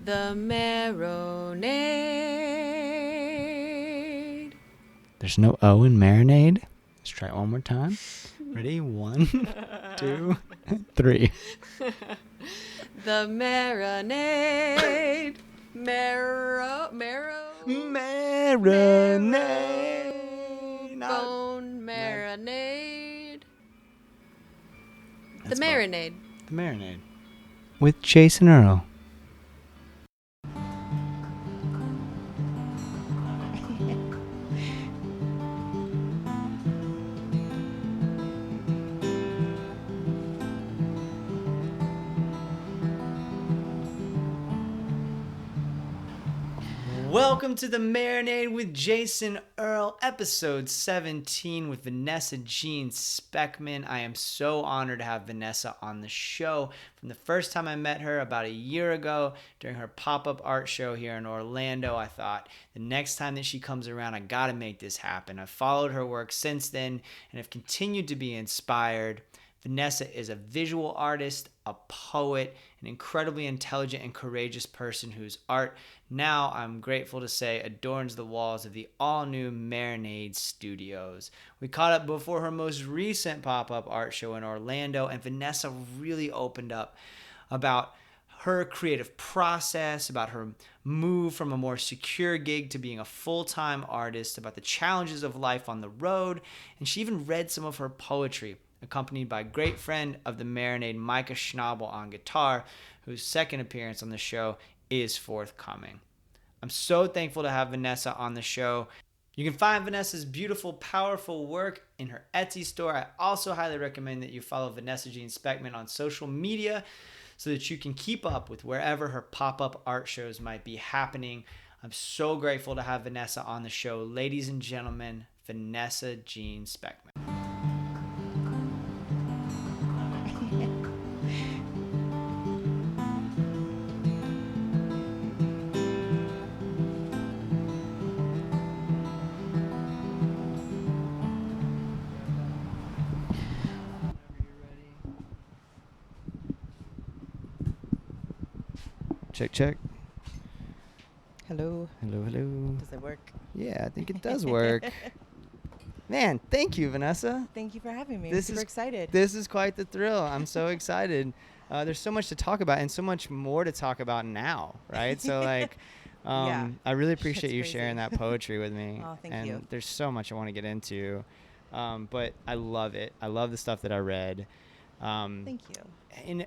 The Marinade. There's no O in Marinade. Let's try it one more time. Ready? 1, 2, 3. The Marinade. Marinade. Bone marinade. The That's Marinade. The Marinade. With Jason Earle. Welcome to the Marinade with Jason Earle, episode 17 with Vanessa Jean Speckman. I am so honored to have Vanessa on the show. From the first time I met her about a year ago during her pop-up art show here in Orlando, I thought the next time that she comes around, I gotta make this happen. I've followed her work since then and have continued to be inspired. Vanessa is a visual artist, a poet, an incredibly intelligent and courageous person whose art, now I'm grateful to say, adorns the walls of the all-new Marinade Studios. We caught up before her most recent pop-up art show in Orlando, and Vanessa really opened up about her creative process, about her move from a more secure gig to being a full-time artist, about the challenges of life on the road, and she even read some of her poetry, accompanied by a great friend of the Marinade, Micah Schnabel, on guitar, whose second appearance on the show is forthcoming. I'm so thankful to have Vanessa on the show. You can find Vanessa's beautiful, powerful work in her Etsy store. I also highly recommend that you follow Vanessa Jean Speckman on social media so that you can keep up with wherever her pop-up art shows might be happening. I'm so grateful to have Vanessa on the show. Ladies and gentlemen, Vanessa Jean Speckman. Check, check. Hello. Hello, hello. Does it work? Yeah, I think it does work. Man, thank you, Vanessa. Thank you for having me. This I'm super is- excited. This is quite the thrill. I'm so excited. There's so much to talk about and so much more to talk about now, right? So, like, Yeah. I really appreciate Shit's you crazy. sharing that poetry with me. Oh, thank and you. There's so much I want to get into, but I love it. I love the stuff that I read. Thank you. And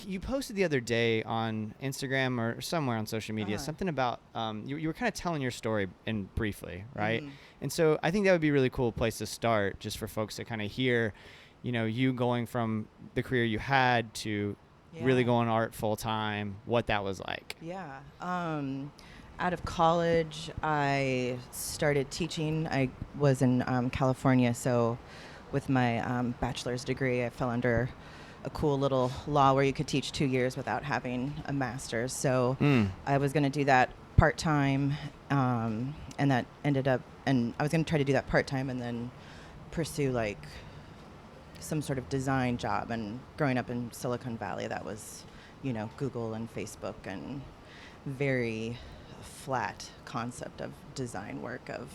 you posted the other day on Instagram or somewhere on social media something about you were kind of telling your story in briefly, right? Mhm. And so I think that would be a really cool place to start, just for folks to kind of hear, you going from the career you had to really Yeah. going art full time, what that was like. Yeah. Out of college, I started teaching. I was in California, so with my bachelor's degree, I fell under a cool little law where you could teach 2 years without having a master's. So I was going to do that part-time, and that ended up, and I was going to try to do that part-time and then pursue like some sort of design job. And growing up in Silicon Valley, that was, Google and Facebook and very flat concept of design work of,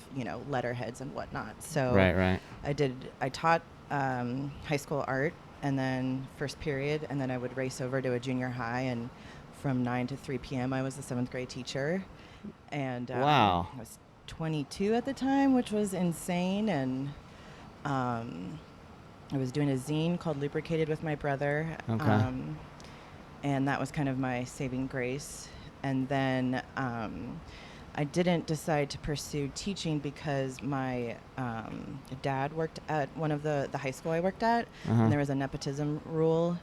letterheads and whatnot. So Right. I taught high school art and then first period, and then I would race over to a junior high, and from 9 to 3 p.m. I was the 7th grade teacher. And Wow. I was 22 at the time, which was insane. And I was doing a zine called Lubricated with my brother. Okay. And that was kind of my saving grace. And then I didn't decide to pursue teaching because my dad worked at one of the high school I worked at, and there was a nepotism rule,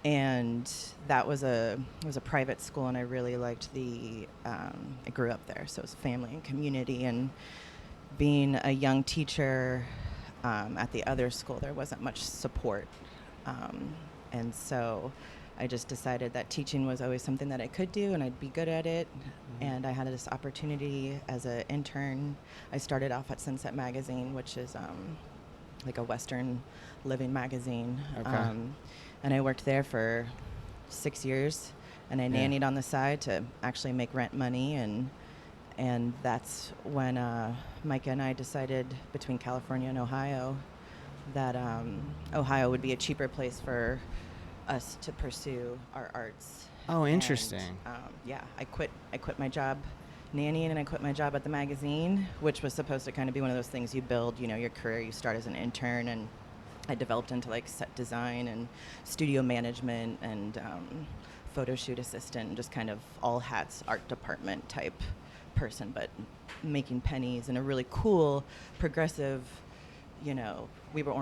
and that was it was a private school, and I really liked I grew up there, so it was family and community. And being a young teacher at the other school, there wasn't much support, and so I just decided that teaching was always something that I could do and I'd be good at it. And I had this opportunity as an intern. I started off at Sunset Magazine, which is like a Western living magazine. Okay. And I worked there for 6 years. and I nannied on the side to actually make rent money, and that's when Micah and I decided, between California and Ohio, that Ohio would be a cheaper place for us to pursue our arts. Oh, interesting. And, I quit my job nannying, and I quit my job at the magazine, which was supposed to kind of be one of those things you build, your career. You start as an intern, and I developed into like set design and studio management and photo shoot assistant, and just kind of all hats art department type person, but making pennies in a really cool, progressive, we were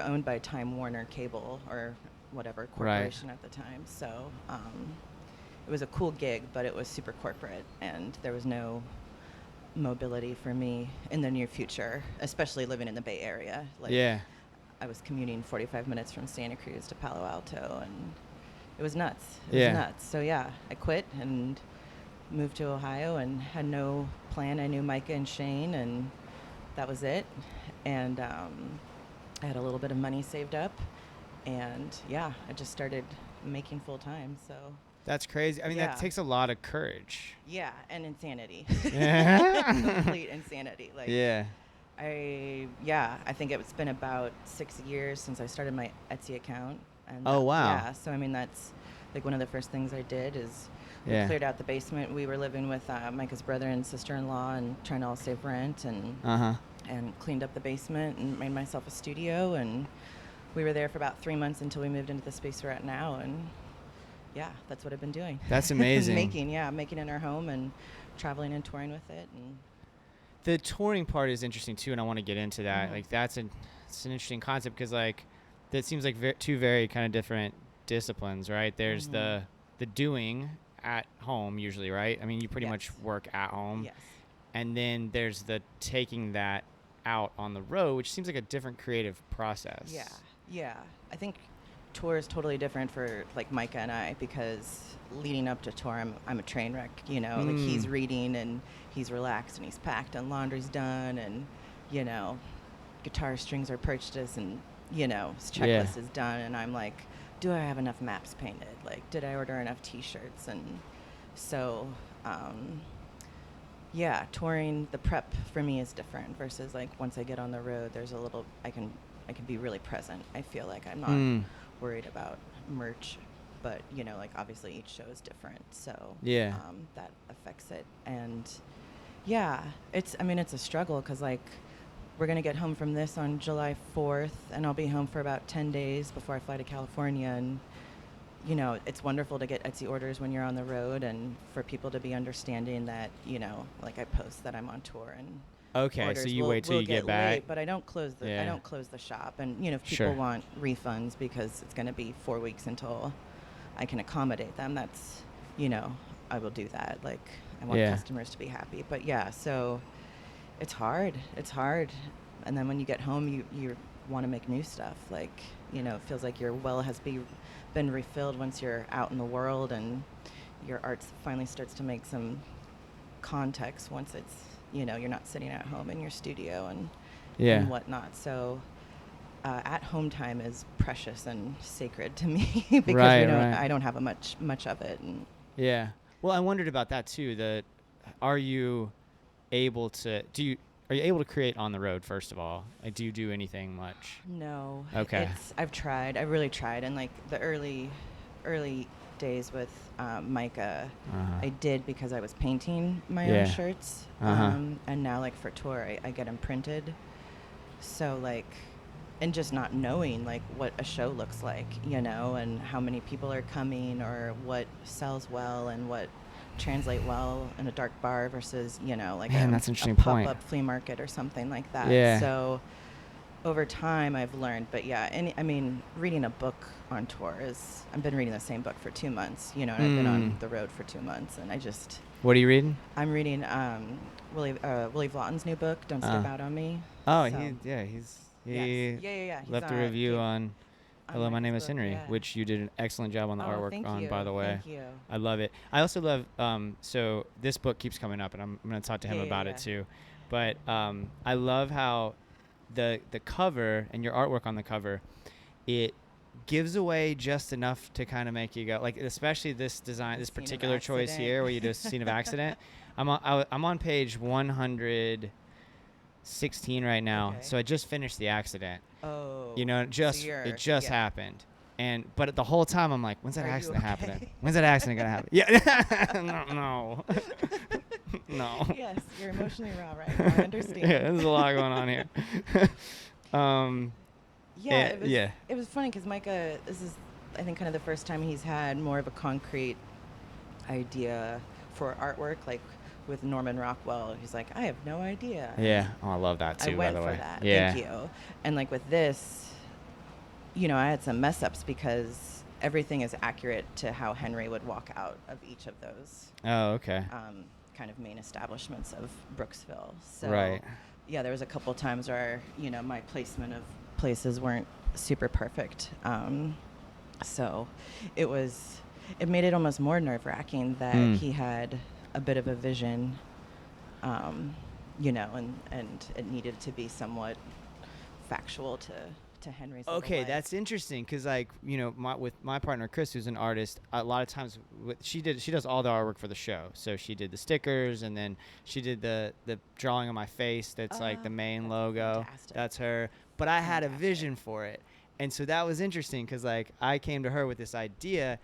owned by Time Warner Cable or whatever corporation at the time. So it was a cool gig, but it was super corporate, and there was no mobility for me in the near future, especially living in the Bay Area. I was commuting 45 minutes from Santa Cruz to Palo Alto, and it was nuts. It was nuts. So I quit and moved to Ohio and had no plan. I knew Micah and Shane, and that was it. And I had a little bit of money saved up, and I just started making full time. So that's crazy. I mean, that takes a lot of courage. Yeah, and insanity. Yeah. Complete insanity. I think it's been about 6 years since I started my Etsy account. And oh, wow. Yeah, so I mean, that's like one of the first things I did is we cleared out the basement. We were living with Micah's brother and sister-in-law and trying to all save rent, and cleaned up the basement and made myself a studio, and we were there for about 3 months until we moved into the space we're at now, and that's what I've been doing. That's amazing. making in our home and traveling and touring with it. And the touring part is interesting too, and I want to get into that. Mm-hmm. Like it's an interesting concept, because like that seems like two very kind of different disciplines, right? There's the doing at home usually, right? I mean, you pretty much work at home. Yes. And then there's the taking that out on the road, which seems like a different creative process. Yeah. I think tour is totally different for like Micah and I, because leading up to tour, I'm a train wreck, like he's reading and he's relaxed and he's packed and laundry's done, and guitar strings are purchased, and his checklist is done, and I'm like, do I have enough maps painted? Like, did I order enough t-shirts? And so touring, the prep for me is different versus like once I get on the road, there's a little, I can be really present. I feel like I'm not worried about merch, but like obviously each show is different, so that affects it. And it's a struggle, because like we're gonna get home from this on July 4th, and I'll be home for about 10 days before I fly to California. And it's wonderful to get Etsy orders when you're on the road, and for people to be understanding that like I post that I'm on tour, and okay, so you wait till you get back. Late, but I don't close the shop, and if people want refunds, because it's going to be 4 weeks until I can accommodate them, that's I will do that. Like, I want customers to be happy. But so it's hard. And then when you get home, you want to make new stuff. Like, it feels like your well has been refilled once you're out in the world, and your art finally starts to make some context once it's you're not sitting at home in your studio and whatnot. So at home time is precious and sacred to me, because I don't have much of it. And well, I wondered about that too. Are you able to create on the road, first of all? Like, do you do anything much? No. Okay. I've tried. I really tried. And like the early days with Micah, I did, because I was painting my own shirts. And now like for tour, I get them printed. So like, and just not knowing like what a show looks like, and how many people are coming, or what sells well and what translate well in a dark bar versus like that's an interesting a pop-up flea market or something like that. So over time I've learned. But reading a book on tour I've been reading the same book for 2 months, and I've been on the road for 2 months, and what are you reading? I'm reading Willie Vlotten's new book, Don't Skip Out on Me. Oh, so, he left a review on Hello, My Name is Henry, which you did an excellent job on the artwork on, by the way. Thank you. I love it. I also love, so this book keeps coming up, and I'm going to talk to him about it too. But I love how the cover and your artwork on the cover, it gives away just enough to kind of make you go, like, especially this design, this particular choice here where you do a scene of accident. I'm on page 116 right now. Okay. So I just finished the accident. Oh. You know, it just yeah. happened. But the whole time I'm like, when's that Are you accident okay? happening? When's that accident going to happen? Yeah. No. No. Yes, you're emotionally raw right now. I understand. Yeah, there's a lot going on here. It was funny because Micah, this is, I think, kind of the first time he's had more of a concrete idea for artwork, like with Norman Rockwell. He's like, I have no idea. Yeah. Oh, I love that too, I went by the for way. that. Yeah. Thank you. And like with this, I had some mess ups because everything is accurate to how Henry would walk out of each of those. Oh, okay. Kind of main establishments of Brooksville. So, right. Yeah, there was a couple times where, my placement of places weren't super perfect. So it made it almost more nerve-wracking that he had a bit of a vision, and it needed to be somewhat factual to Henry's. Okay, that's interesting because, like, with my partner Chris, who's an artist, a lot of times she does all the artwork for the show. So she did the stickers, and then she did the drawing on my face. That's like the main logo. Fantastic. That's her. But I had a vision for it, and so that was interesting because, like, I came to her with this idea,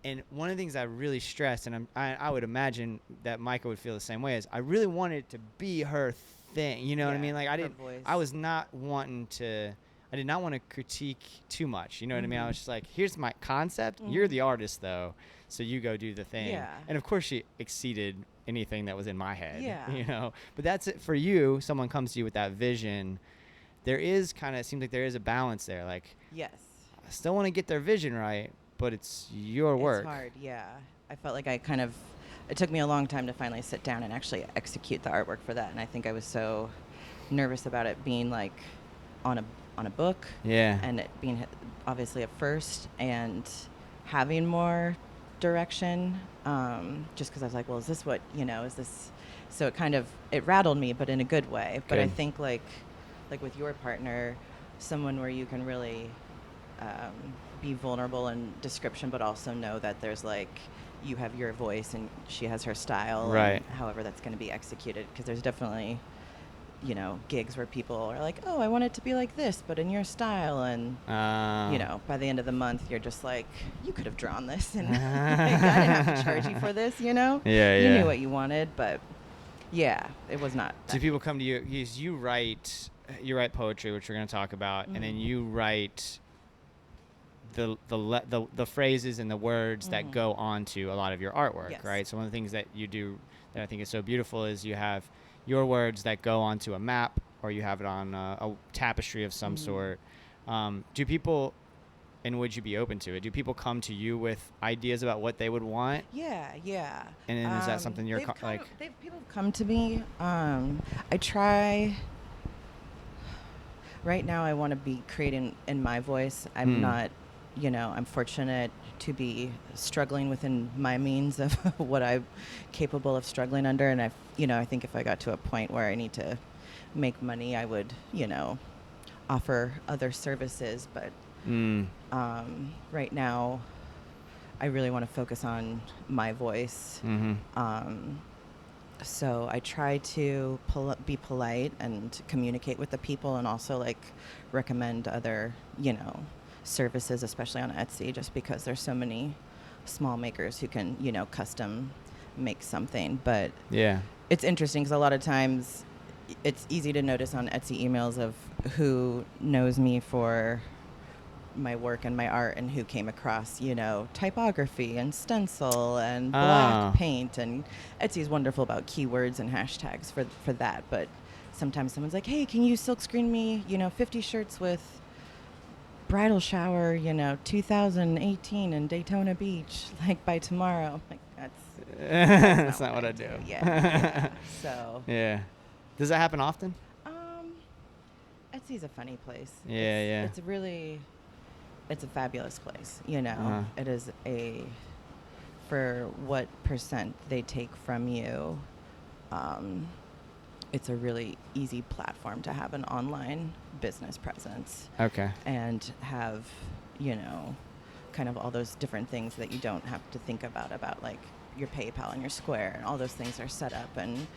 and one of the things I really stressed, and I would imagine that Micah would feel the same way, is I really wanted it to be her thing. You know what I mean? Like, I did not want to critique too much. You know what I mean? I was just like, here's my concept. You're the artist, though, so you go do the thing. Yeah. And, of course, she exceeded anything that was in my head. Yeah. But that's it for you. Someone comes to you with that vision. It seems like there is a balance there. Like, yes. I still want to get their vision right, but it's your work. It's hard, yeah. I felt like it took me a long time to finally sit down and actually execute the artwork for that. And I think I was so nervous about it being, like, on a book, and it being obviously a first and having more direction, just because I was like, well, is this what is this? So it rattled me, but in a good way. But I think like with your partner, someone where you can really be vulnerable in description, but also know that there's like you have your voice and she has her style, right? And however that's going to be executed, because there's definitely gigs where people are like, oh, I want it to be like this, but in your style. And, by the end of the month, you're just like, you could have drawn this. And like, I didn't have to charge you for this, Yeah. You knew what you wanted, but yeah, it was not. Do people come to you? You write poetry, which we're going to talk about, and then you write the phrases and the words that go onto a lot of your artwork, right? So one of the things that you do that I think is so beautiful is you have your words that go onto a map, or you have it on a tapestry of some sort. Do people, and would you be open to it? Do people come to you with ideas about what they would want? Yeah. And then is that something you're people have come to me. I try. Right now, I want to be creating in my voice. I'm not, I'm fortunate to be struggling within my means of what I'm capable of struggling under. And I think if I got to a point where I need to make money, I would, offer other services. But right now, I really want to focus on my voice. So I try to be polite and communicate with the people, and also like recommend other, services, especially on Etsy, just because there's so many small makers who can, custom make something. But yeah, it's interesting because a lot of times it's easy to notice on Etsy emails of who knows me for my work and my art, and who came across, typography and stencil and black paint. And Etsy is wonderful about keywords and hashtags for that. But sometimes someone's like, hey, can you silkscreen me, 50 shirts with bridal shower, 2018 in Daytona Beach, like by tomorrow. Like that's not what I do. Yeah. So. Yeah. Does that happen often? Etsy's a funny place. Yeah. It's a fabulous place. It is for what percent they take from you. It's a really easy platform to have an online business presence. Okay. And have, you know, kind of all those different things that you don't have to think about like your PayPal and your Square, and all those things are set up. And,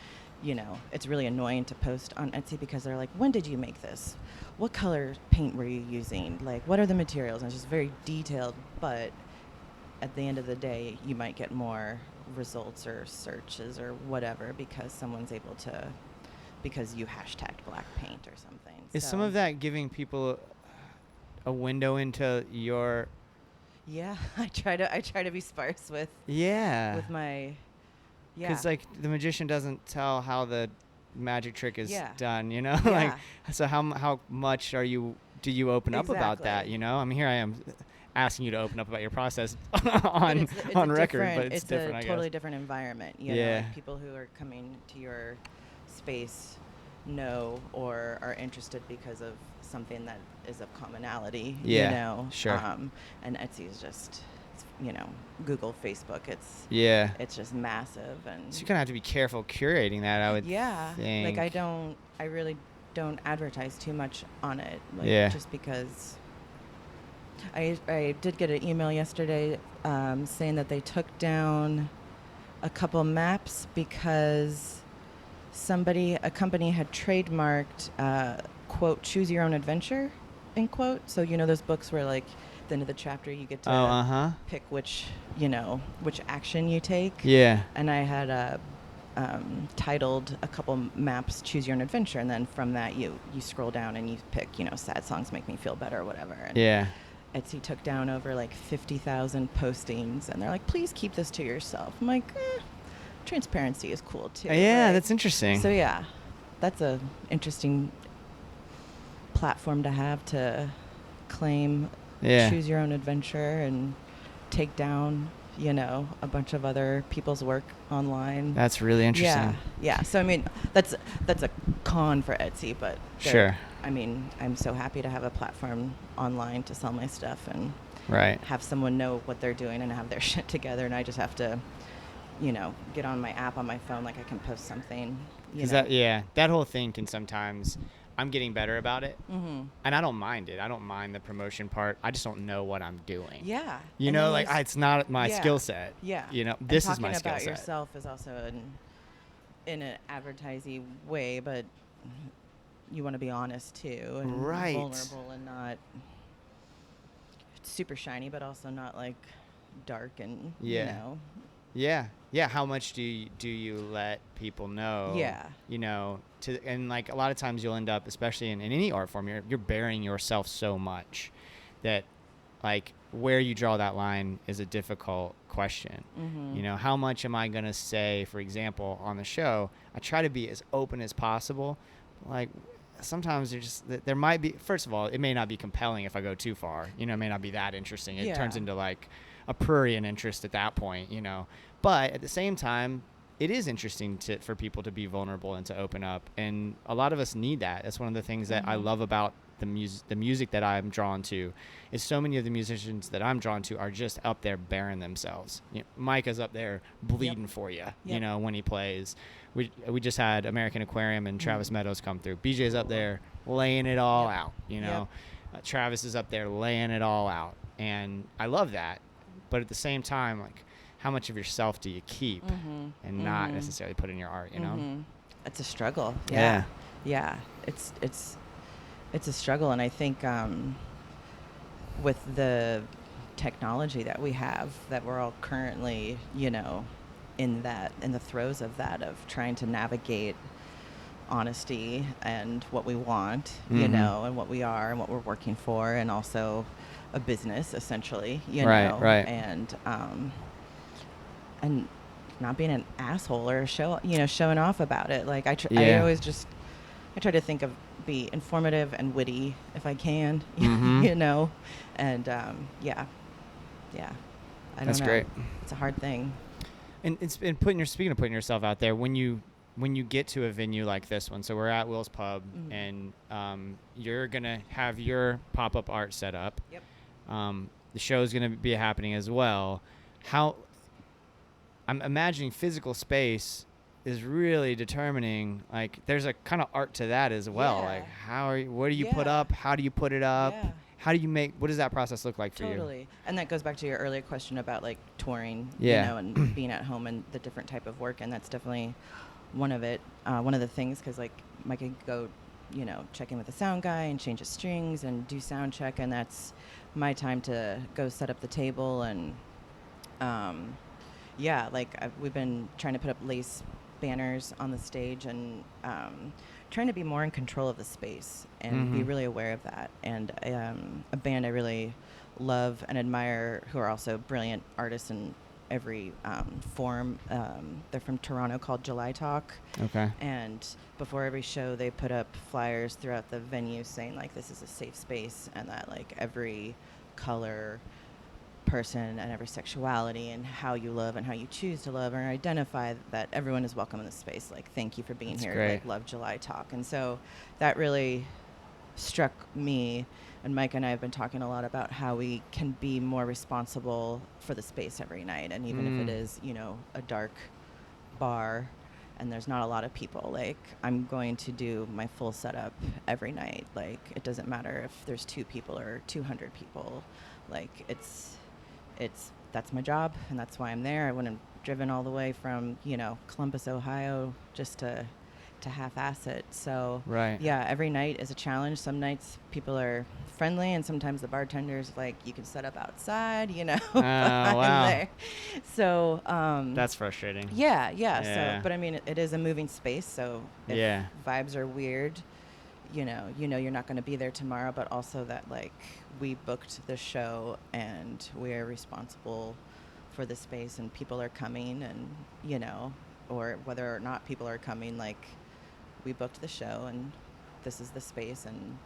you know, it's really annoying to post on Etsy because they're like, when did you make this? What color paint were you using? Like, what are the materials? And it's just very detailed, but at the end of the day, you might get more results or searches or whatever because someone's able to, because you hashtagged black paint or something. Is some of that giving people a window into your... Yeah, I try to be sparse with my... Yeah. Because, like, the magician doesn't tell how the magic trick is done, you know? Yeah. Like, so how much do you open up about that, you know? I mean, here I am asking you to open up about your process on record, but it's different, I guess. It's a totally different environment, you know? Like, people who are coming to your space know or are interested because of something that is of commonality, you know? Sure. And Etsy is just... you know, Google, Facebook, it's just massive. And so you kind of have to be careful curating that, I would think. Like I really don't advertise too much on it, like just because I did get an email yesterday saying that they took down a couple maps because a company had trademarked quote, choose your own adventure, end quote. So, you know, those books where, like, at the end of the chapter you get to pick which action you take. Yeah. And I had titled a couple maps choose your own adventure, and then from that you scroll down and you pick, you know, sad songs make me feel better or whatever. And Etsy took down over like 50,000 postings, and they're like, please keep this to yourself. I'm like, transparency is cool too. Yeah, right? That's interesting. So yeah, that's a interesting platform to have to claim choose your own adventure and take down, you know, a bunch of other people's work online. That's really interesting. Yeah. So I mean, that's a con for Etsy, but sure. I mean, I'm so happy to have a platform online to sell my stuff and have someone know what they're doing and have their shit together, and I just have to, you know, get on my app on my phone, like I can post something. That whole thing can sometimes. I'm getting better about it, and I don't mind it. I don't mind the promotion part. I just don't know what I'm doing. Yeah, you know, like it's not my skill set. Yeah, you know, this is my skill set. Talking about yourself is also in an advertising way, but you want to be honest too, and vulnerable, and not super shiny, but also not like dark and you know. Yeah. How much do you let people know? Yeah. You know, and like a lot of times you'll end up, especially in any art form, you're burying yourself so much that, like, where you draw that line is a difficult question. You know, how much am I gonna say? For example, on the show, I try to be as open as possible. Like, sometimes there might be. First of all, it may not be compelling if I go too far. You know, it may not be that interesting. It turns into like a prurient interest at that point, you know. But at the same time, it is interesting for people to be vulnerable and to open up, and a lot of us need that. That's one of the things that I love about the music that I'm drawn to, is so many of the musicians that I'm drawn to are just up there bearing themselves. You know, Micah's up there bleeding for you, you know, when he plays. We just had American Aquarium and Travis Meadows come through. BJ's up there laying it all out, you know. Travis is up there laying it all out, and I love that. But at the same time, like, how much of yourself do you keep and not necessarily put in your art, you know? It's a struggle. Yeah. It's a struggle, and I think with the technology that we have, that we're all currently, you know, in the throes of that, of trying to navigate honesty and what we want, you know, and what we are and what we're working for, and also a business essentially, you know, and not being an asshole or showing off about it. Like I try to think of, be informative and witty if I can, you know, and I don't That's know. great. It's a hard thing. And speaking of putting yourself out there, when you get to a venue like this one, so we're at Will's Pub, and you're gonna have your pop-up art set up. Yep. The show's gonna be happening as well. How I'm imagining physical space is really determining, like, there's a kind of art to that as well. Like, what do you put up? How do you put it up? how do you what does that process look like for you? Totally. And that goes back to your earlier question about like touring, Yeah. you know, and being at home and the different type of work. And that's definitely one of the things, because like Mike could go, you know, check in with the sound guy and change his strings and do sound check. And that's my time to go set up the table. And yeah, like we've been trying to put up lace banners on the stage and trying to be more in control of the space and be really aware of that. And a band I really love and admire, who are also brilliant artists in every form. They're from Toronto, called July Talk. Okay. And before every show, they put up flyers throughout the venue saying like this is a safe space, and that like every color, person, and every sexuality and how you love and how you choose to love or identify, that everyone is welcome in this space. Like, thank you for being That's here. great. Like, love July Talk. And so that really struck me. And Mike and I have been talking a lot about how we can be more responsible for the space every night. And even if it is, you know, a dark bar and there's not a lot of people, like, I'm going to do my full setup every night. Like, it doesn't matter if there's 2 people or 200 people. Like, that's my job, and that's why I'm there. I wouldn't have driven all the way from, you know, Columbus, Ohio, just to half-ass it. So Right. yeah, every night is a challenge. Some nights people are friendly, and sometimes the bartender's like, you can set up outside, you know. Wow. There. So That's frustrating. yeah. Yeah. So, but I mean, it is a moving space, so if Yeah. vibes are weird, you know you're not going to be there tomorrow, but also that like we booked the show and we are responsible for the space, and people are coming, and you know, or whether or not people are coming, like we booked the show and this is the space, and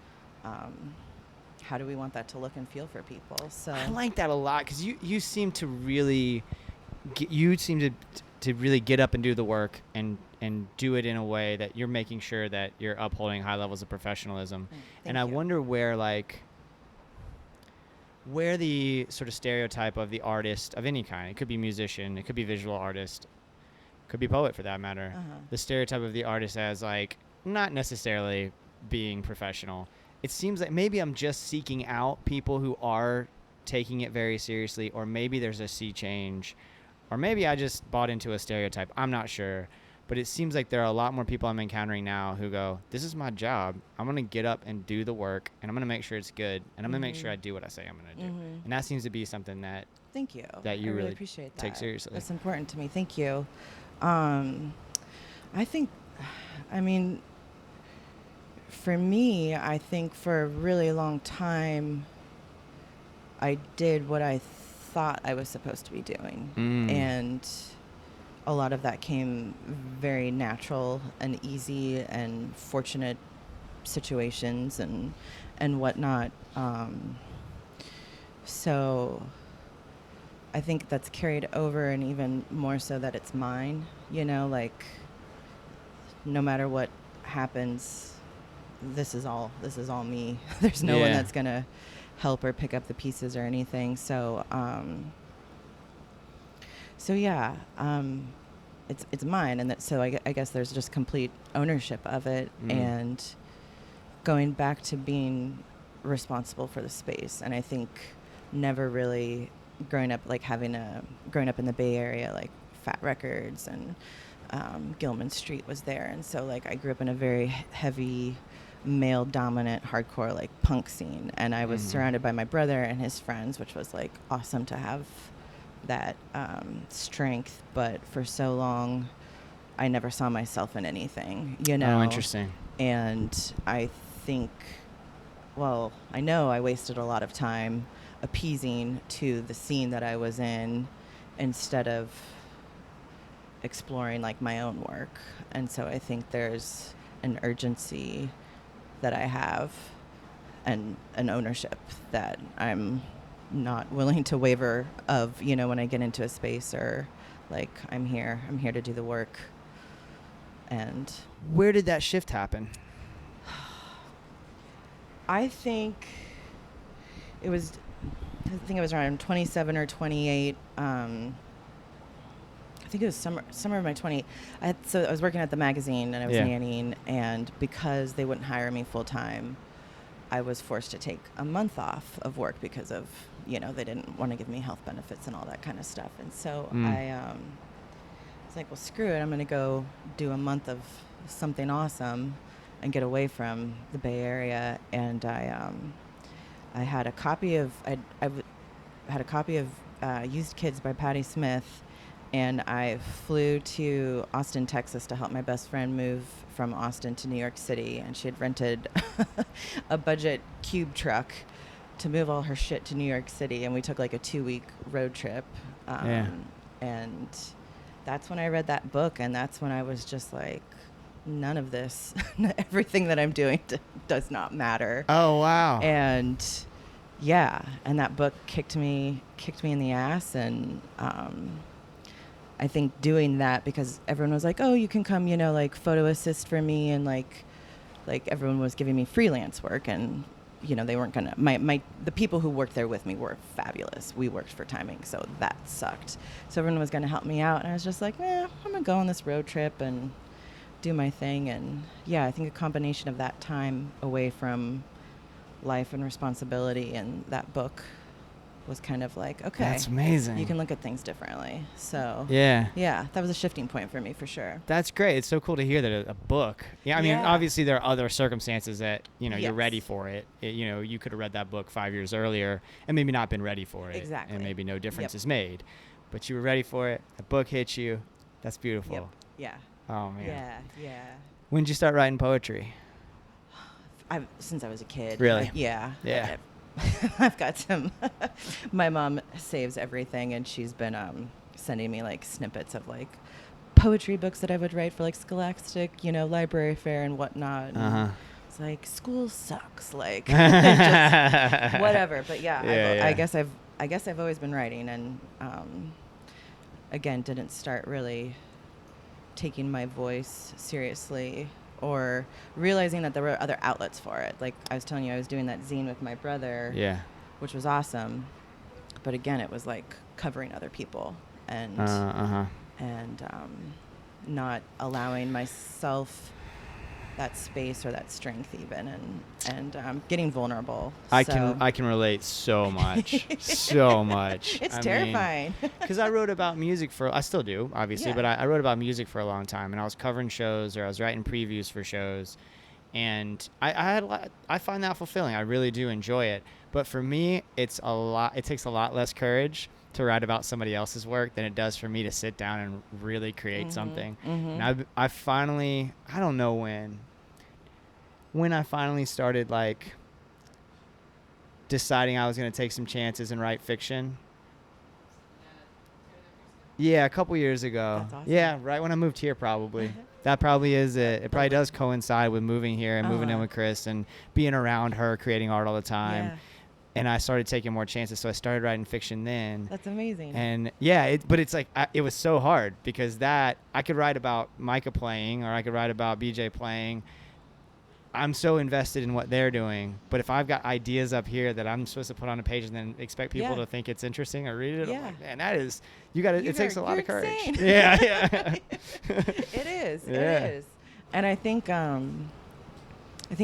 how do we want that to look and feel for people? So I like that a lot, because you seem to really to really get up and do the work and do it in a way that you're making sure that you're upholding high levels of professionalism. And I wonder where the sort of stereotype of the artist of any kind, it could be musician, it could be visual artist, could be poet for that matter, the stereotype of the artist as like not necessarily being professional. It seems like maybe I'm just seeking out people who are taking it very seriously, or maybe there's a sea change, or maybe I just bought into a stereotype. I'm not sure. But it seems like there are a lot more people I'm encountering now who go, this is my job. I'm going to get up and do the work, and I'm going to make sure it's good, and I'm going to make sure I do what I say I'm going to do. And that seems to be something that thank you. that you I really appreciate that. take seriously. That's important to me. Thank you. I think, I mean, for me, I think for a really long time, I did what I thought I was supposed to be doing. And a lot of that came very natural and easy and fortunate situations and whatnot. So I think that's carried over, and even more so that it's mine, you know, like no matter what happens, this is all me. There's no one that's going to help or pick up the pieces or anything. So, it's mine, and so I guess there's just complete ownership of it, and going back to being responsible for the space. And I think never really growing up in the Bay Area, like Fat Records and Gilman Street was there, and so like I grew up in a very heavy male dominant hardcore like punk scene, and I was surrounded by my brother and his friends, which was like awesome to have that strength. But for so long I never saw myself in anything, you know. Oh, interesting. And I think, well, I know I wasted a lot of time appeasing to the scene that I was in instead of exploring like my own work. And so I think there's an urgency that I have and an ownership that I'm not willing to waver of, you know, when I get into a space, or like I'm here to do the work. And where did that shift happen? I think it was around 27 or 28. I think it was summer of my 20. So I was working at the magazine and I was nannying, and because they wouldn't hire me full time, I was forced to take a month off of work because of, they didn't want to give me health benefits and all that kind of stuff. And so I was like, well, screw it. I'm going to go do a month of something awesome and get away from the Bay Area. And I had a copy of Used Kids by Patti Smith, and I flew to Austin, Texas to help my best friend move from Austin to New York City, and she had rented a budget cube truck to move all her shit to New York City, and we took like a 2-week road trip. And that's when I read that book, and that's when I was just like, none of this, everything that I'm doing does not matter. Oh, wow. And yeah, and that book kicked me in the ass. And I think doing that, because everyone was like, oh, you can come, like photo assist for me, and like everyone was giving me freelance work, and they weren't gonna, the people who worked there with me were fabulous. We worked for timing, so that sucked. So everyone was gonna help me out, and I was just like, I'm gonna go on this road trip and do my thing. And yeah, I think a combination of that time away from life and responsibility and that book was kind of like, okay, that's amazing. You can look at things differently. So yeah, that was a shifting point for me for sure. That's great. It's so cool to hear that a book. Yeah, I mean, obviously there are other circumstances that you're ready for it. You could have read that book 5 years earlier and maybe not been ready for it. Exactly. And maybe no difference is made, but you were ready for it. The book hit you. That's beautiful. Yep. Yeah. Oh man. Yeah. When did you start writing poetry? Since I was a kid. Really? Yeah. Yeah. I've got some. My mom saves everything, and she's been sending me like snippets of like poetry books that I would write for like Scholastic, library fair and whatnot. And it's like, school sucks, like just whatever. But I guess I've always been writing, and again, didn't start really taking my voice seriously or realizing that there were other outlets for it. Like I was telling you, I was doing that zine with my brother, which was awesome. But again, it was like covering other people and not allowing myself that space or that strength even, and getting vulnerable. I can relate so much. So much. It's terrifying. Because I wrote about music I still do, obviously, but I wrote about music for a long time, and I was covering shows, or I was writing previews for shows, and I find that fulfilling. I really do enjoy it. But for me, it takes a lot less courage to write about somebody else's work than it does for me to sit down and really create something. And I finally, I don't know when I finally started like deciding I was going to take some chances and write fiction. Yeah, a couple years ago. That's awesome. Yeah, right when I moved here probably. That probably is it. It probably does coincide with moving here and moving in with Chris and being around her, creating art all the time. Yeah. And I started taking more chances, so I started writing fiction then. That's amazing. And but it's like it was so hard because I could write about Micah playing, or I could write about BJ playing. I'm so invested in what they're doing, but if I've got ideas up here that I'm supposed to put on a page and then expect people to think it's interesting or read it, I'm like, man, that is it takes a lot of courage. Insane. Yeah. It is. Yeah. It is. And I think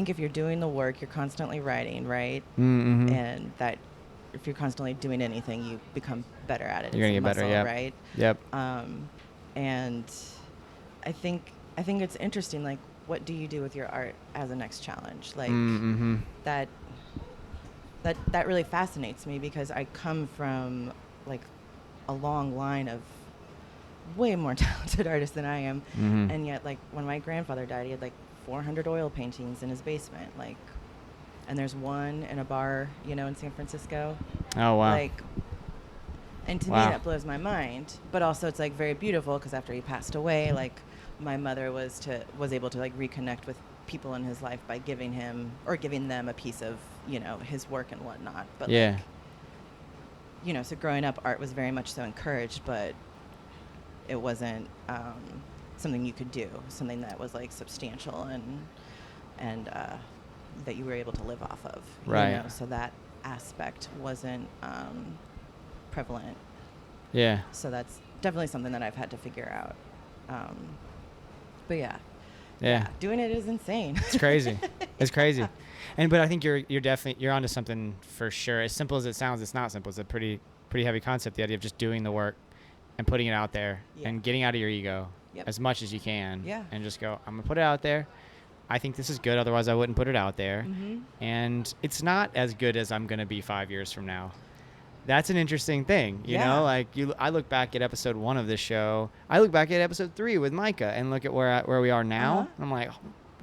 if you're doing the work, you're constantly writing, right? Mm-hmm. And that if you're constantly doing anything, you become better at it. You're gonna get better, muscle, right? Yep. And I think it's interesting, like, what do you do with your art as a next challenge? Like that really fascinates me, because I come from like a long line of way more talented artists than I am. And yet, like, when my grandfather died, he had like 400 oil paintings in his basement, like, and there's one in a bar, in San Francisco. Oh, wow. Like, and to me that blows my mind, but also it's like very beautiful, because after he passed away, like, my mother was able to like reconnect with people in his life by giving them a piece of his work and whatnot. But so growing up, art was very much so encouraged, but it wasn't something you could do, something that was like substantial and that you were able to live off of. Right. So that aspect wasn't prevalent. Yeah. So that's definitely something that I've had to figure out. But yeah, doing it is insane. It's crazy. It's crazy. But I think you're definitely onto something for sure. As simple as it sounds, it's not simple. It's a pretty heavy concept, the idea of just doing the work and putting it out there and getting out of your ego as much as you can. Yeah. And just go, I'm going to put it out there. I think this is good. Otherwise, I wouldn't put it out there. Mm-hmm. And it's not as good as I'm going to be 5 years from now. That's an interesting thing, you know. Like I look back at episode 1 of this show. I look back at episode 3 with Micah and look at where we are now. And I'm like,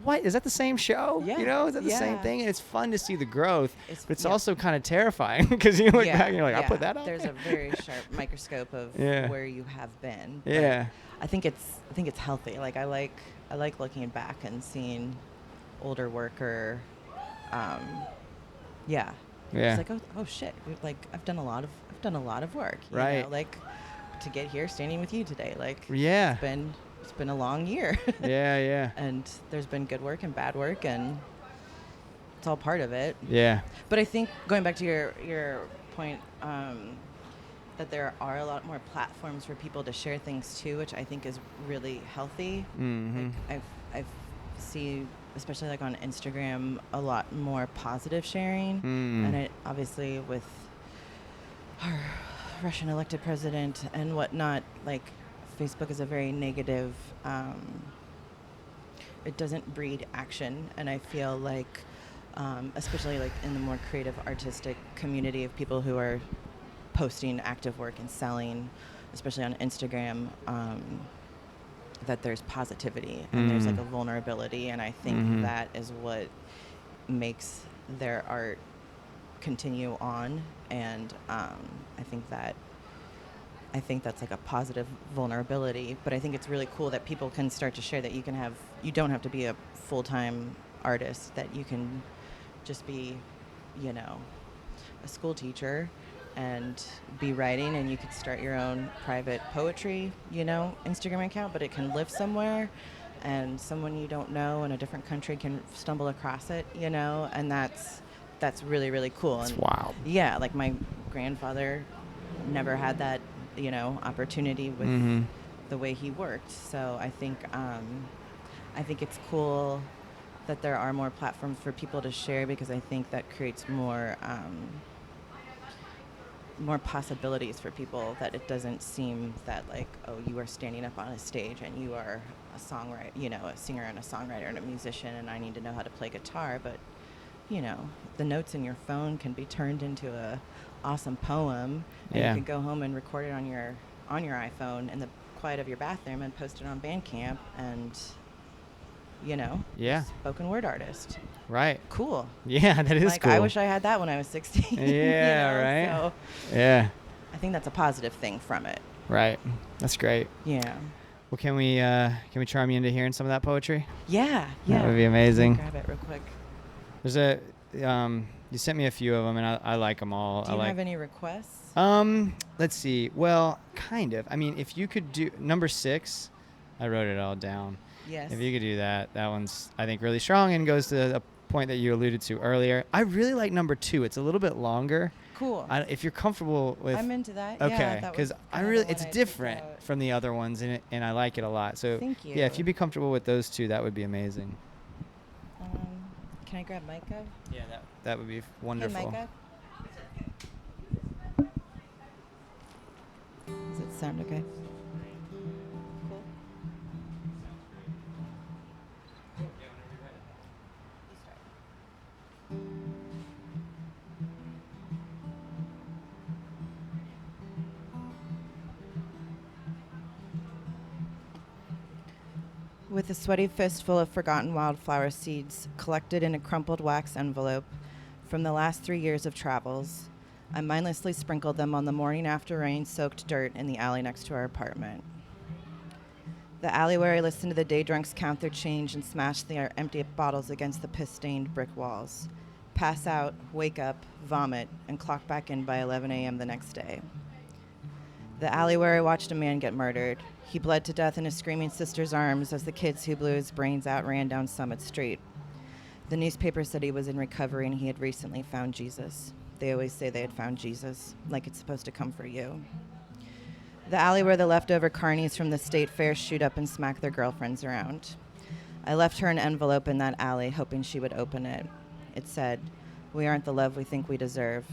what is that? The same show? Yeah. You know, is that the same thing? And it's fun to see the growth, but it's yeah. also kind of terrifying because you look back and you're like, I put that out. There's there. a very sharp microscope of where you have been. Yeah. I think it's healthy. Like I like looking back and seeing older work or It's like, oh shit. Like I've done a lot of work. You know? Like to get here standing with you today. Like it's been a long year. Yeah. And there's been good work and bad work, and it's all part of it. Yeah. But I think going back to your point, that there are a lot more platforms for people to share things too, which I think is really healthy. Mm-hmm. Like I've see, especially like on Instagram, a lot more positive sharing, and it obviously with our Russian elected president and whatnot, like Facebook is a very negative. It doesn't breed action, and I feel like, especially like in the more creative, artistic community of people who are posting active work and selling, especially on Instagram, that there's positivity and there's like a vulnerability, and I think that is what makes their art continue on, and I think that's like a positive vulnerability. But I think it's really cool that people can start to share that you don't have to be a full-time artist, that you can just be, you know, a school teacher and be writing, and you could start your own private poetry, you know, Instagram account, but it can live somewhere, and someone you don't know in a different country can stumble across it, you know, and that's really, really cool. It's and wild. Yeah, like my grandfather never had that, you know, opportunity with the way he worked. So I think it's cool that there are more platforms for people to share, because I think that creates more possibilities for people, that it doesn't seem that like, oh, you are standing up on a stage and you are a songwriter, you know, a singer and a songwriter and a musician, and I need to know how to play guitar. But, you know, the notes in your phone can be turned into a awesome poem, and you can go home and record it on your iPhone in the quiet of your bathroom and post it on Bandcamp, and, you know, spoken word artist. Right. Cool. Yeah, that is like, cool. I wish I had that when I was 16. Yeah, you know? right. So yeah. I think that's a positive thing from it. Right. That's great. Yeah. Well, can we charm you into hearing some of that poetry? Yeah. That would be amazing. Grab it real quick. There's you sent me a few of them, and I like them all. Do you have any requests? Let's see. Well, kind of. I mean, if you could do number 6, I wrote it all down. Yes. If you could do that one's, I think, really strong and goes to a point that you alluded to earlier. I really like number 2. It's a little bit longer. Cool. If you're comfortable with. I'm into that. Okay, yeah, because it's different from the other ones, and I like it a lot. So thank you. Yeah, if you'd be comfortable with those 2, that would be amazing. Can I grab Micah? Yeah, that would be wonderful. Hey, Micah. Does it sound okay? Cool. With a sweaty fistful of forgotten wildflower seeds collected in a crumpled wax envelope from the last 3 years of travels, I mindlessly sprinkled them on the morning after rain-soaked dirt in the alley next to our apartment. The alley where I listened to the day drunks count their change and smash their empty bottles against the piss-stained brick walls. Pass out, wake up, vomit, and clock back in by 11 a.m. the next day. The alley where I watched a man get murdered. He bled to death in his screaming sister's arms as the kids who blew his brains out ran down Summit Street. The newspaper said he was in recovery and he had recently found Jesus. They always say they had found Jesus, like it's supposed to come for you. The alley where the leftover carnies from the state fair shoot up and smack their girlfriends around. I left her an envelope in that alley, hoping she would open it. It said, "We aren't the love we think we deserve."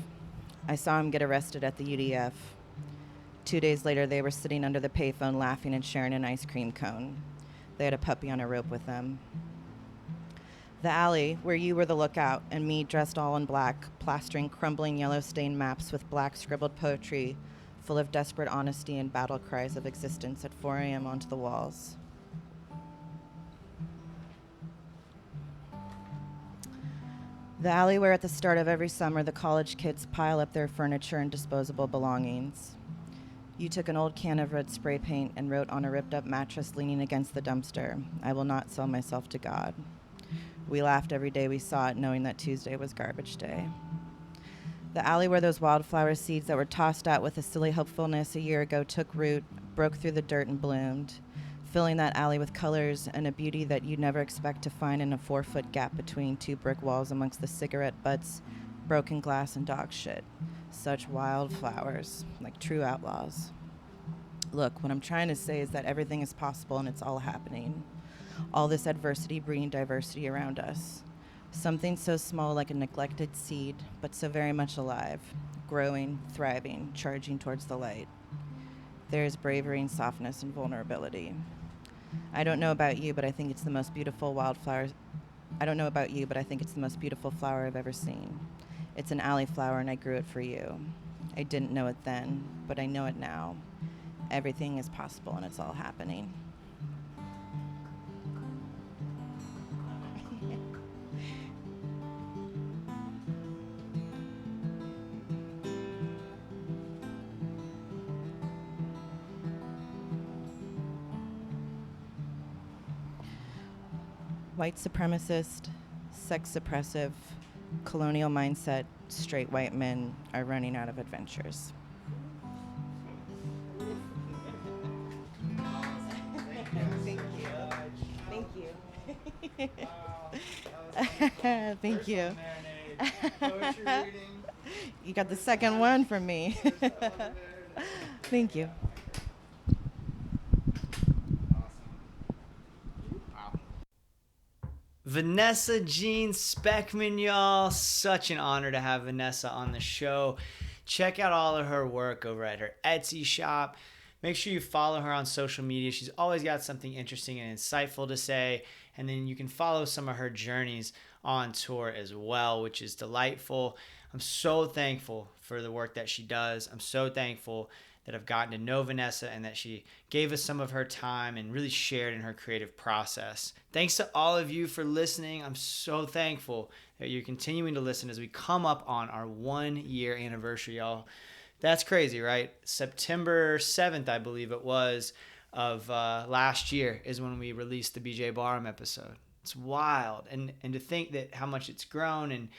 I saw him get arrested at the UDF. 2 days later, they were sitting under the payphone laughing and sharing an ice cream cone. They had a puppy on a rope with them. The alley, where you were the lookout, and me dressed all in black, plastering crumbling yellow-stained maps with black scribbled poetry full of desperate honesty and battle cries of existence at 4 a.m. onto the walls. The alley where at the start of every summer the college kids pile up their furniture and disposable belongings. You took an old can of red spray paint and wrote on a ripped-up mattress leaning against the dumpster, "I will not sell myself to God." We laughed every day we saw it, knowing that Tuesday was garbage day. The alley where those wildflower seeds that were tossed out with a silly hopefulness a year ago took root, broke through the dirt and bloomed, filling that alley with colors and a beauty that you'd never expect to find in a 4-foot gap between 2 brick walls amongst the cigarette butts, broken glass, and dog shit. Such wild flowers, like true outlaws. Look, what I'm trying to say is that everything is possible and it's all happening. All this adversity breeding diversity around us. Something so small like a neglected seed, but so very much alive, growing, thriving, charging towards the light. There is bravery and softness and vulnerability. I don't know about you, but I think it's the most beautiful wildflower. I don't know about you, but I think it's the most beautiful flower I've ever seen. It's an alley flower, and I grew it for you. I didn't know it then, but I know it now. Everything is possible, and it's all happening. White supremacist, sex suppressive, colonial mindset, straight white men are running out of adventures. Thank you. Thank you. Thank you. Poetry reading. You got the second one from me. Thank you. Vanessa Jean Speckman, y'all. Such an honor to have Vanessa on the show. Check out all of her work over at her Etsy shop. Make sure you follow her on social media. She's always got something interesting and insightful to say. And then you can follow some of her journeys on tour as well, which is delightful. I'm so thankful for the work that she does. I'm so thankful that I've gotten to know Vanessa and that she gave us some of her time and really shared in her creative process. Thanks to all of you for listening. I'm so thankful that you're continuing to listen as we come up on our 1-year anniversary, y'all. That's crazy, right? September 7th, I believe it was, of last year is when we released the BJ Barham episode. It's wild. And to think that how much it's grown and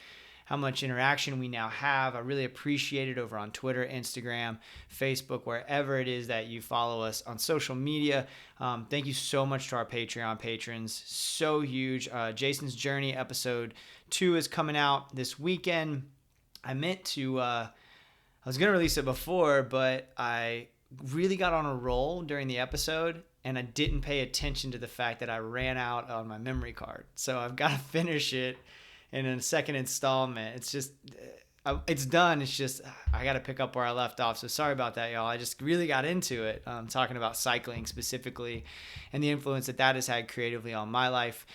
how much interaction we now have. I really appreciate it over on Twitter, Instagram, Facebook, wherever it is that you follow us on social media. Thank you so much to our Patreon patrons. So huge. Jason's Journey episode 2 is coming out this weekend. I meant to, I was going to release it before, but I really got on a roll during the episode and I didn't pay attention to the fact that I ran out on my memory card. So I've got to finish it in a second installment. It's just, it's done. It's just, I got to pick up where I left off. So sorry about that, y'all. I just really got into it. Talking about cycling specifically and the influence that has had creatively on my life.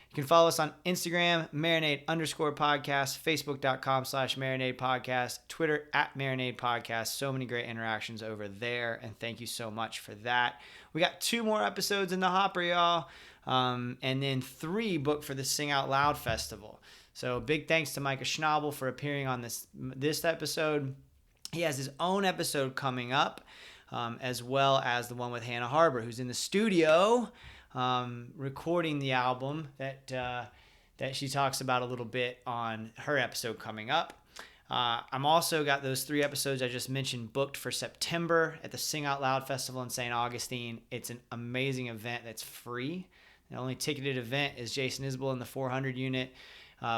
You can follow us on Instagram, Marinade_podcast, Facebook.com/Marinade podcast, Twitter @Marinade podcast. So many great interactions over there. And thank you so much for that. We got 2 more episodes in the hopper, y'all. And then 3 booked for the Sing Out Loud Festival. So big thanks to Micah Schnabel for appearing on this episode. He has his own episode coming up, as well as the one with Hannah Harbor, who's in the studio recording the album that she talks about a little bit on her episode coming up. I'm also got those 3 episodes I just mentioned booked for September at the Sing Out Loud Festival in St. Augustine. It's an amazing event that's free. The only ticketed event is Jason Isbell in the 400 unit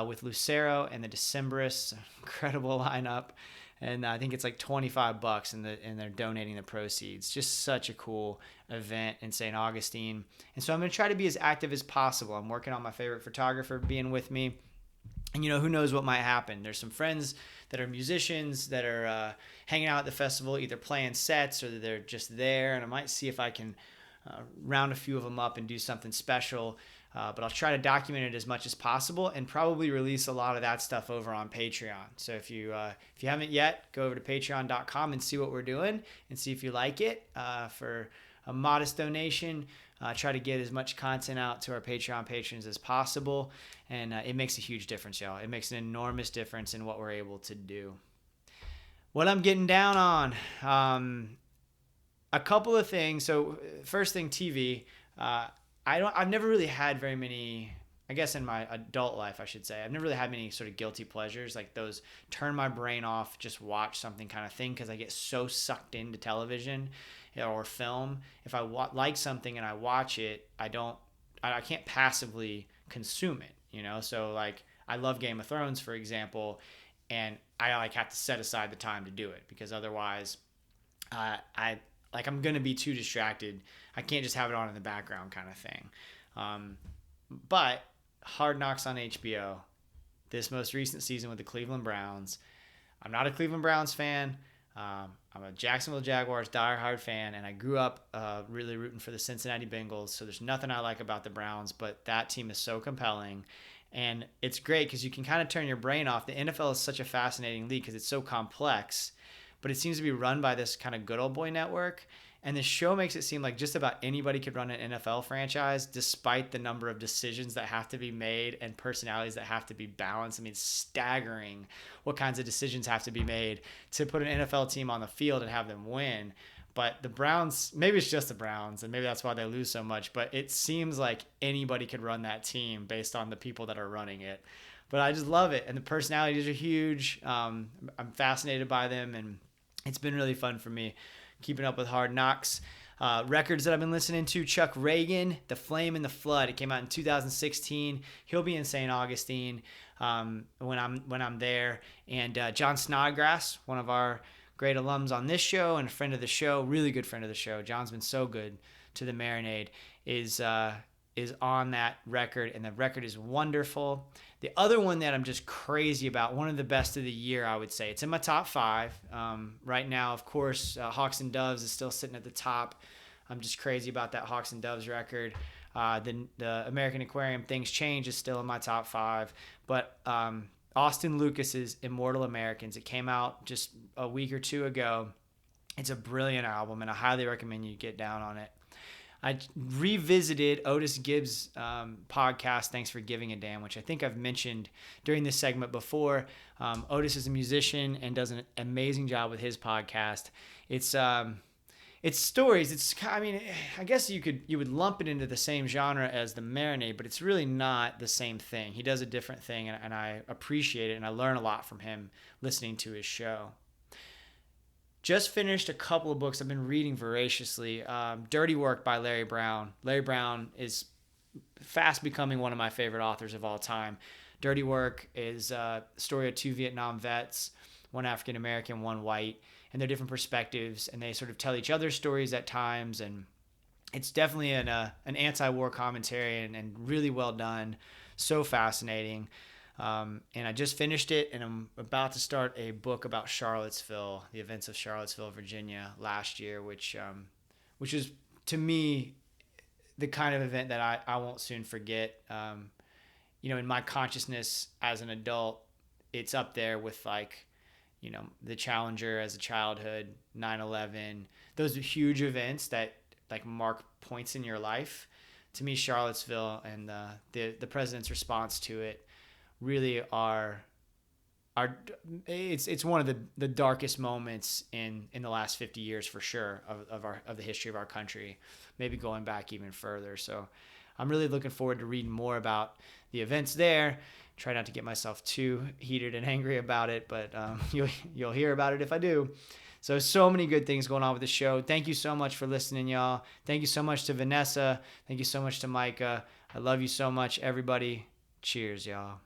with Lucero and the Decemberists. Incredible lineup. and I think it's like $25, and they're donating the proceeds. Just such a cool event in St. Augustine. And so I'm going to try to be as active as possible. I'm working on my favorite photographer being with me. And, who knows what might happen. There's some friends that are musicians that are hanging out at the festival, either playing sets or they're just there. And I might see if I can round a few of them up and do something special. But I'll try to document it as much as possible and probably release a lot of that stuff over on Patreon. So if you haven't yet, go over to patreon.com and see what we're doing and see if you like it. For a modest donation, try to get as much content out to our Patreon patrons as possible. And it makes a huge difference, y'all. It makes an enormous difference in what we're able to do. What I'm getting down on, a couple of things. So first thing, TV. I've never really had very many, I guess in my adult life, I should say, I've never really had many sort of guilty pleasures, like those turn my brain off, just watch something kind of thing, because I get so sucked into television or film. If I like something and I watch it, I can't passively consume it, So like I love Game of Thrones, for example, and I like have to set aside the time to do it, because otherwise I'm going to be too distracted. I can't just have it on in the background kind of thing. But Hard Knocks on HBO, this most recent season with the Cleveland Browns. I'm not a Cleveland Browns fan. I'm a Jacksonville Jaguars diehard fan, and I grew up really rooting for the Cincinnati Bengals. So there's nothing I like about the Browns, but that team is so compelling. And it's great because you can kind of turn your brain off. The NFL is such a fascinating league because it's so complex, but it seems to be run by this kind of good old boy network. And the show makes it seem like just about anybody could run an NFL franchise, despite the number of decisions that have to be made and personalities that have to be balanced. I mean, it's staggering what kinds of decisions have to be made to put an NFL team on the field and have them win. But the Browns, maybe it's just the Browns, and maybe that's why they lose so much, but it seems like anybody could run that team based on the people that are running it. But I just love it, and the personalities are huge. I'm fascinated by them, and it's been really fun for me keeping up with Hard Knocks. Records that I've been listening to: Chuck Reagan, The Flame and the Flood. It came out in 2016. He'll be in St. Augustine when I'm there. And John Snodgrass, one of our great alums on this show and a friend of the show, really good friend of the show. John's been so good to the Marinade, is on that record, and the record is wonderful. The other one that I'm just crazy about, one of the best of the year, I would say. It's in my top 5. Right now, of course, Hawks and Doves is still sitting at the top. I'm just crazy about that Hawks and Doves record. The American Aquarium, Things Change, is still in my top 5. But Austin Lucas's Immortal Americans, it came out just a week or two ago. It's a brilliant album, and I highly recommend you get down on it. I revisited Otis Gibbs' podcast, Thanks for Giving a Damn, which I think I've mentioned during this segment before. Otis is a musician and does an amazing job with his podcast. It's stories. I guess you would lump it into the same genre as the Marinade, but it's really not the same thing. He does a different thing, and I appreciate it, and I learn a lot from him listening to his show. Just finished a couple of books I've been reading voraciously. Dirty Work by Larry Brown. Larry Brown is fast becoming one of my favorite authors of all time. Dirty Work is a story of 2 Vietnam vets, one African American, one white, and their different perspectives, and they sort of tell each other stories at times, and it's definitely an anti-war commentary and really well done. So fascinating. And I just finished it, and I'm about to start a book about Charlottesville, the events of Charlottesville, Virginia last year, which is, to me, the kind of event that I won't soon forget. In my consciousness as an adult, it's up there with the Challenger as a childhood, 9/11. Those are huge events that mark points in your life. To me, Charlottesville and the president's response to it really it's one of the darkest moments in the last 50 years for sure of the history of our country, maybe going back even further. So I'm really looking forward to reading more about the events there. Try not to get myself too heated and angry about it, but you'll hear about it if I do. So many good things going on with the show. Thank you so much for listening, y'all. Thank you so much to Vanessa. Thank you so much to Micah. I love you so much, everybody. Cheers, y'all.